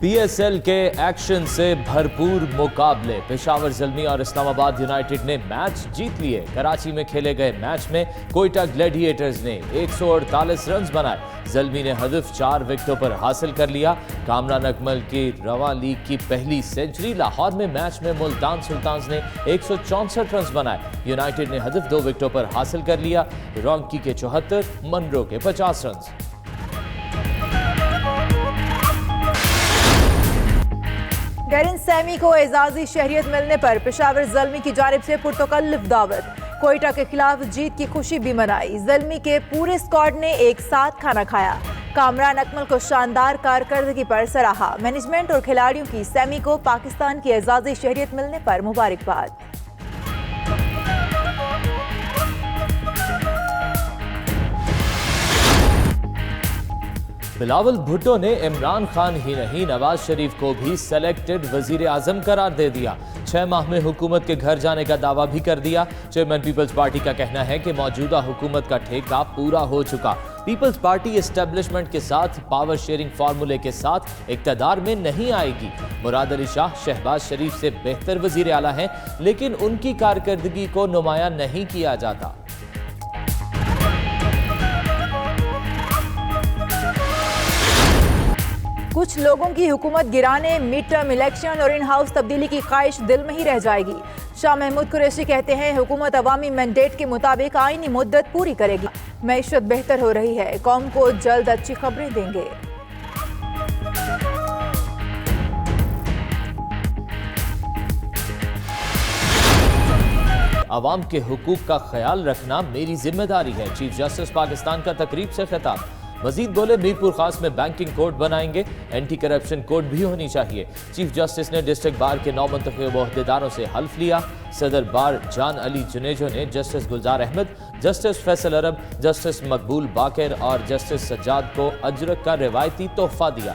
P S L کے action سے بھرپور مقابلے، پشاور زلمی اور اسلام آباد یونائیٹڈ نے میچ جیت لیے۔ کراچی میں کھیلے گئے میچ میں کوئٹہ گلیڈیٹرز نے 148 رنز بنائے۔ زلمی نے ہدف 4 وکٹوں پر حاصل کر لیا۔ کامران اکمل کی رواں لیگ کی پہلی سنچری۔ لاہور میں میچ میں ملتان سلطانز نے 164 رنز بنائے۔ یونائیٹڈ نے ہدف 2 وکٹوں پر حاصل کر لیا۔ رونکی کے 74، منرو کے 50 رنز۔ گرین سیمی کو اعزازی شہریت ملنے پر پشاور زلمی کی جانب سے پرتکلف دعوت۔ کوئٹہ کے خلاف جیت کی خوشی بھی منائی۔ زلمی کے پورے اسکواڈ نے ایک ساتھ کھانا کھایا۔ کامران اکمل کو شاندار کارکردگی پر سراہا۔ مینجمنٹ اور کھلاڑیوں کی سیمی کو پاکستان کی اعزازی شہریت ملنے پر مبارکباد۔ بلاول بھٹو نے عمران خان ہی نہیں نواز شریف کو بھی سلیکٹڈ وزیر اعظم قرار دے دیا۔ 6 ماہ میں حکومت کے گھر جانے کا دعویٰ بھی کر دیا۔ چیئرمین پیپلز پارٹی کا کہنا ہے کہ موجودہ حکومت کا ٹھیکہ پورا ہو چکا۔ پیپلز پارٹی اسٹیبلشمنٹ کے ساتھ پاور شیئرنگ فارمولے کے ساتھ اقتدار میں نہیں آئے گی۔ مراد علی شاہ شہباز شریف سے بہتر وزیر اعلیٰ ہیں، لیکن ان کی کارکردگی کو نمایاں نہیں کیا جاتا۔ کچھ لوگوں کی حکومت گرانے، مڈ ٹرم الیکشن اور ان ہاؤس تبدیلی کی خواہش دل میں ہی رہ جائے گی۔ شاہ محمود قریشی کہتے ہیں حکومت عوامی مینڈیٹ کے مطابق آئینی مدت پوری کرے گی۔ معیشت بہتر ہو رہی ہے، قوم کو جلد اچھی خبریں دیں گے۔ عوام کے حقوق کا خیال رکھنا میری ذمہ داری ہے، چیف جسٹس پاکستان کا تقریب سے خطاب۔ مزید بولے میرپور خاص میں بینکنگ کورٹ بنائیں گے، اینٹی کرپشن کورٹ بھی ہونی چاہیے۔ چیف جسٹس نے ڈسٹرکٹ بار کے 9 منتخب عہدیداروں سے حلف لیا۔ صدر بار جان علی جنیجو نے جسٹس گلزار احمد، جسٹس فیصل عرب، جسٹس مقبول باقر اور جسٹس سجاد کو اجرک کا روایتی تحفہ دیا۔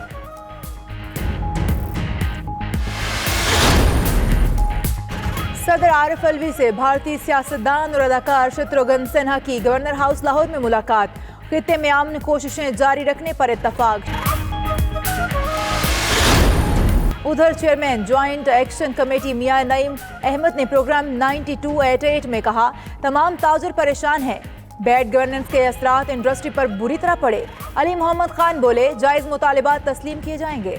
صدر عارف الوی سے بھارتی سیاستدان اور اداکار شتروگھن سنہا کی گورنر ہاؤس لاہور میں ملاقات۔ خطے میں امن کوششیں جاری رکھنے پر اتفاق۔ ادھر چیئرمین جوائنٹ ایکشن کمیٹی میاں نعیم احمد نے پروگرام 9288 میں کہا تمام تاجر پریشان ہیں، بیڈ گورننس کے اثرات انڈسٹری پر بری طرح پڑے۔ علی محمد خان بولے جائز مطالبات تسلیم کیے جائیں گے۔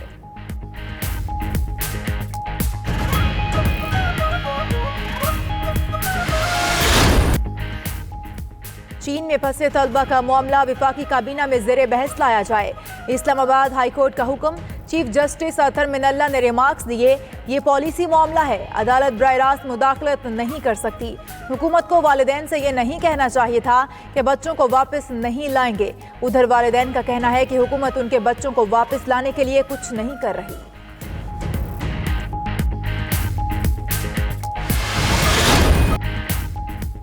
چین میں پھنسے طلبہ کا معاملہ وفاقی کابینہ میں زیر بحث لایا جائے۔ اسلام آباد ہائی کورٹ کا حکم، چیف جسٹس اطہر من اللہ نے ریمارکس دیے، یہ پالیسی معاملہ ہے، عدالت براہ راست مداخلت نہیں کر سکتی۔ حکومت کو والدین سے یہ نہیں کہنا چاہیے تھا کہ بچوں کو واپس نہیں لائیں گے۔ ادھر والدین کا کہنا ہے کہ حکومت ان کے بچوں کو واپس لانے کے لیے کچھ نہیں کر رہی۔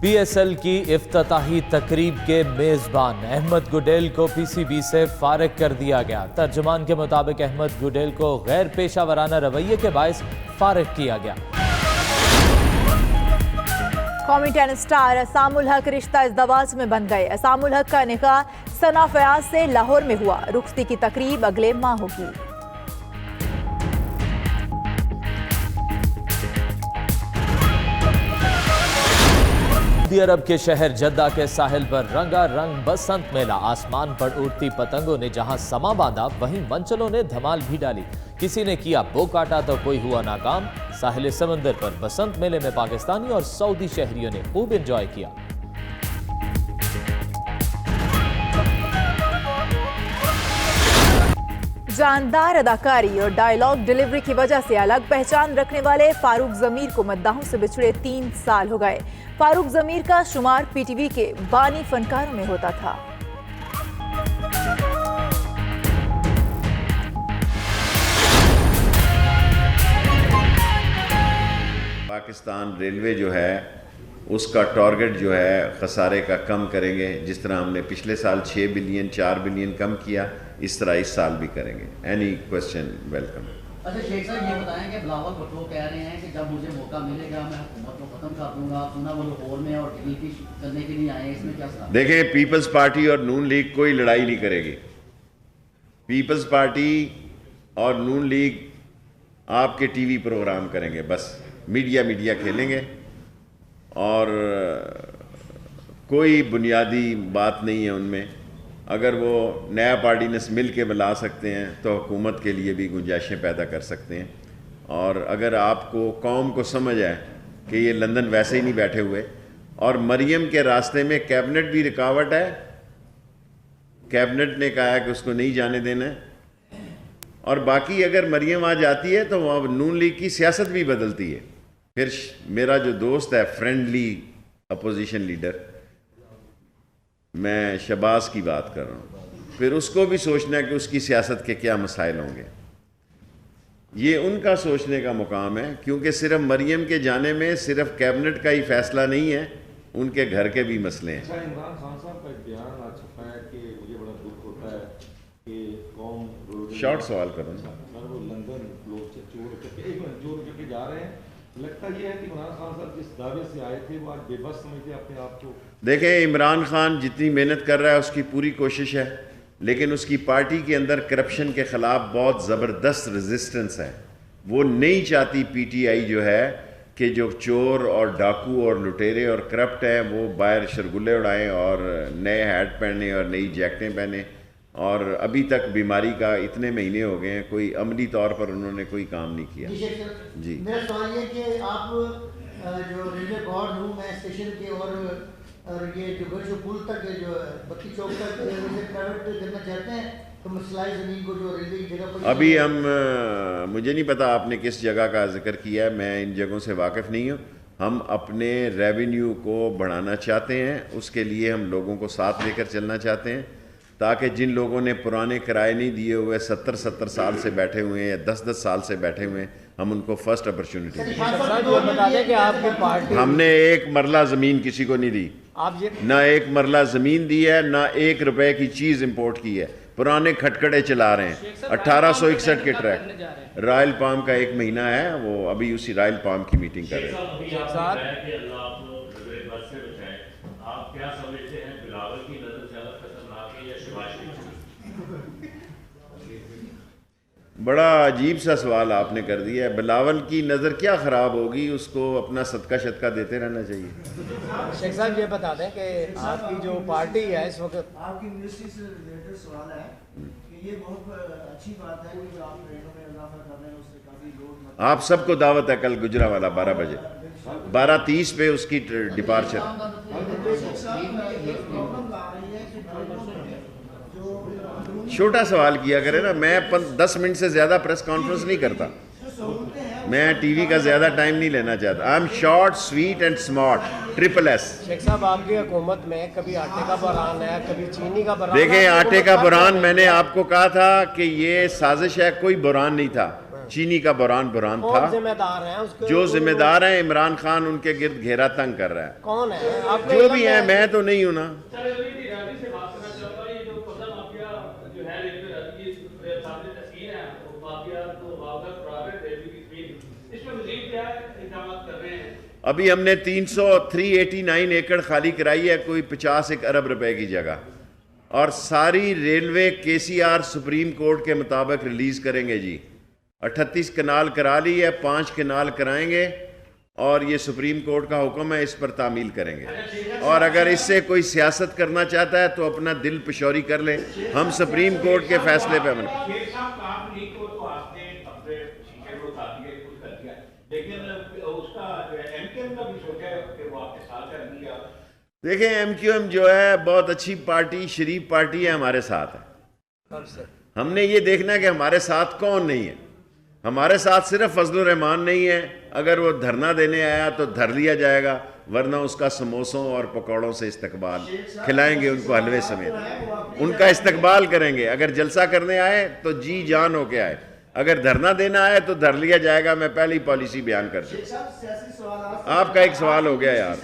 پی ایس ایل کی افتتاحی تقریب کے میزبان احمد گڈیل کو پی سی بی سے فارغ کر دیا گیا۔ ترجمان کے مطابق احمد گڈیل کو غیر پیشہ ورانہ رویے کے باعث فارغ کیا گیا۔ قومی ٹینس سٹار اسام الحق رشتہ ازدواج میں بن گئے۔ اسام الحق کا نکاح ثنا فیاض سے لاہور میں ہوا۔ رخصتی کی تقریب اگلے ماہ ہوگی۔ سعودی عرب کے شہر جدہ کے ساحل پر رنگا رنگ بسنت میلہ، آسمان پر اڑتی پتنگوں نے جہاں سما باندھا وہیں منچلوں نے دھمال بھی ڈالی۔ کسی نے کیا بو کاٹا تو کوئی ہوا ناکام۔ ساحل سمندر پر بسنت میلے میں پاکستانی اور سعودی شہریوں نے خوب انجوائے کیا۔ جاندار اداکاری اور ڈائیلاگ ڈیلیوری کی وجہ سے الگ پہچان رکھنے والے فاروق ضمیر کو مداحوں سے بچھڑے 3 سال ہو گئے۔ فاروق ضمیر کا شمار پی ٹی وی کے بانی فنکاروں میں ہوتا تھا۔ پاکستان ریلوے جو ہے اس کا ٹارگٹ جو ہے خسارے کا کم کریں گے، جس طرح ہم نے پچھلے سال 6 بلین 4 بلین کم کیا، اس طرح اس سال بھی کریں گے۔ Any question welcome. اچھا شیخ صاحب یہ بتائیں کہ بلاول بھٹو کہہ رہے ہیں کہ جب مجھے موقع ملے گا میں حکومت کو ختم کر دوں گا، سنا وہ لاہور میں اور ڈی پی کرنے کے لیے آئے ہیں، اس میں کیا سنا؟ دیکھیں پیپلز پارٹی اور نون لیگ کوئی لڑائی نہیں کرے گی۔ پیپلز پارٹی اور نون لیگ آپ کے ٹی وی پروگرام کریں گے، بس میڈیا کھیلیں گے، اور کوئی بنیادی بات نہیں ہے ان میں۔ اگر وہ نیا پارٹینس مل کے بلا سکتے ہیں تو حکومت کے لیے بھی گنجائشیں پیدا کر سکتے ہیں، اور اگر آپ کو قوم کو سمجھ آئے کہ یہ لندن ویسے ہی نہیں بیٹھے ہوئے، اور مریم کے راستے میں کیبنٹ بھی رکاوٹ ہے، کیبنٹ نے کہا ہے کہ اس کو نہیں جانے دینا ہے، اور باقی اگر مریم آ جاتی ہے تو وہ نون لیگ کی سیاست بھی بدلتی ہے۔ پھر میرا جو دوست ہے فرینڈلی اپوزیشن لیڈر، میں شہباز کی بات کر رہا ہوں، پھر اس کو بھی سوچنا ہے کہ اس کی سیاست کے کیا مسائل ہوں گے۔ یہ ان کا سوچنے کا مقام ہے، کیونکہ صرف مریم کے جانے میں صرف کیبنٹ کا ہی فیصلہ نہیں ہے، ان کے گھر کے بھی مسئلے ہیں۔ عمران خان صاحب کا ایک بیان آ چھپا ہے کہ مجھے بڑا دکھ ہوتا ہے کہ قوم شارٹ سوال کروں وہ لندن لوگ چور کر کے جا رہے ہیں، لگتا یہ ہے کہ عمران خان صاحب جس دعوے سے آئے تھے وہ آج بے بس سمجھتے اپنے آپ کو۔ دیکھیں، عمران خان جتنی محنت کر رہا ہے اس کی پوری کوشش ہے، لیکن اس کی پارٹی کے اندر کرپشن کے خلاف بہت زبردست ریزسٹنس ہے۔ وہ نہیں چاہتی پی ٹی آئی جو ہے کہ جو چور اور ڈاکو اور لٹیرے اور کرپٹ ہیں وہ باہر شرگلے اڑائیں اور نئے ہیٹ پہنیں اور نئی جیکٹیں پہنیں، اور ابھی تک بیماری کا اتنے مہینے ہو گئے ہیں، کوئی عملی طور پر انہوں نے کوئی کام نہیں کیا۔ جی میرا سوال یہ کہ آپ جو ریلوے بورڈ روم ہے اسٹیشن کے، اور یہ جو گرج پل تک جو بتی چوک تک پرائیویٹ کرنا چاہتے ہیں تو مسئلہ زمین کو جو ریلوے کی جگہ پر ابھی مجھے نہیں پتا آپ نے کس جگہ کا ذکر کیا ہے، میں ان جگہوں سے واقف نہیں ہوں۔ ہم اپنے ریونیو کو بڑھانا چاہتے ہیں، اس کے لیے ہم لوگوں کو ساتھ لے کر چلنا چاہتے ہیں، تاکہ جن لوگوں نے پرانے کرائے نہیں دیے ہوئے 70 سال سے بیٹھے ہوئے ہیں یا 10 سال سے بیٹھے ہوئے ہیں، ہم ان کو فرسٹ اپرچونٹی دیں۔ بتا دیں کہ آپ کی پارٹی ہم نے ایک مرلہ زمین کسی کو نہیں دی، نہ ایک مرلہ زمین دی ہے، نہ 1 روپے کی چیز امپورٹ کی ہے۔ پرانے کھٹکڑے چلا رہے ہیں 1861 کے ٹریک۔ رائل پام کا 1 مہینہ ہے، وہ ابھی اسی رائل پام کی میٹنگ کر رہے ہیں۔ بڑا عجیب سا سوال آپ نے کر دیا ہے۔ بلاول کی نظر کیا خراب ہوگی، اس کو اپنا صدقہ شدقہ دیتے رہنا چاہیے۔ شیخ صاحب یہ بتا دیں کہ آپ کی جو پارٹی ہے اس وقت، آپ کی یونیورسٹی سے ریلیٹڈ سوال ہے کہ یہ بہت اچھی بات ہے کہ جو آپ ٹرینوں میں اضافہ کر رہے ہیں، اس سے کافی لوگ آپ سب کو دعوت ہے کل گجرانوالہ 12 بجے 12:30 پہ اس کی ڈپارچر۔ چھوٹا سوال کیا کرے نا، میں 10 منٹ سے زیادہ پریس کانفرنس نہیں کرتا، میں ٹی وی کا زیادہ ٹائم نہیں لینا چاہتا۔ I am short sweet and smart, SSS۔ Sheikh صاحب آپ کی حکومت میں کبھی آٹے کا بحران ہے، کبھی چینی کا بحران ہے۔ دیکھیں، آٹے کا بحران میں نے آپ کو کہا تھا کہ یہ سازش ہے، کوئی بحران نہیں تھا۔ چینی کا بحران تھا۔ ذمہ دار ہیں اس کے؟ جو ذمہ دار ہیں، عمران خان ان کے گرد گھیرا تنگ کر رہا ہے۔ کون ہے آپ جو بھی ہیں، میں تو نہیں ہوں نا۔ ابھی ہم نے 389 ایکڑ خالی کرائی ہے، کوئی 50 ارب روپے کی جگہ، اور ساری ریلوے KCR سپریم کورٹ کے مطابق ریلیز کریں گے جی۔ 38 کنال کرا لی ہے، 5 کنال کرائیں گے، اور یہ سپریم کورٹ کا حکم ہے، اس پر تعمیل کریں گے۔ اور اگر اس سے کوئی سیاست کرنا چاہتا ہے تو اپنا دل پشوری کر لے، ہم سپریم کورٹ کے فیصلے پہ دیکھیں، MQM جو ہے بہت اچھی پارٹی، شریف پارٹی ہے، ہمارے ساتھ ہے۔ ہم نے یہ دیکھنا ہے کہ ہمارے ساتھ کون نہیں ہے۔ ہمارے ساتھ صرف فضل الرحمان نہیں ہے، اگر وہ دھرنا دینے آیا تو دھر لیا جائے گا، ورنہ اس کا سموسوں اور پکوڑوں سے استقبال کھلائیں گے، ان کو حلوے سمیت ان کا استقبال کریں گے۔ اگر جلسہ کرنے آئے تو جی جان ہو کے آئے، اگر دھرنا دینا آئے تو دھر لیا جائے گا۔ میں پہلی پالیسی بیان کر دوں۔ آپ کا ایک سوال ہو گیا یار۔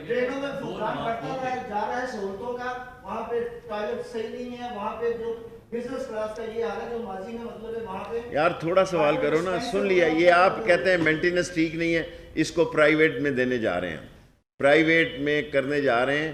ٹرینوں میں فقدان بڑھتا جا رہا ہے سہولتوں کا، وہاں پہ ٹوائلٹ صحیح نہیں ہے، وہاں پہ جو بزنس کلاس کا یہ حال ہے جو ماضی میں مطلب ہے وہاں پہ۔ یار تھوڑا سوال کرو نا، سن لیا۔ یہ آپ کہتے ہیں مینٹیننس ٹھیک نہیں ہے، اس کو پرائیویٹ میں دینے جا رہے ہیں، پرائیویٹ میں کرنے جا رہے ہیں۔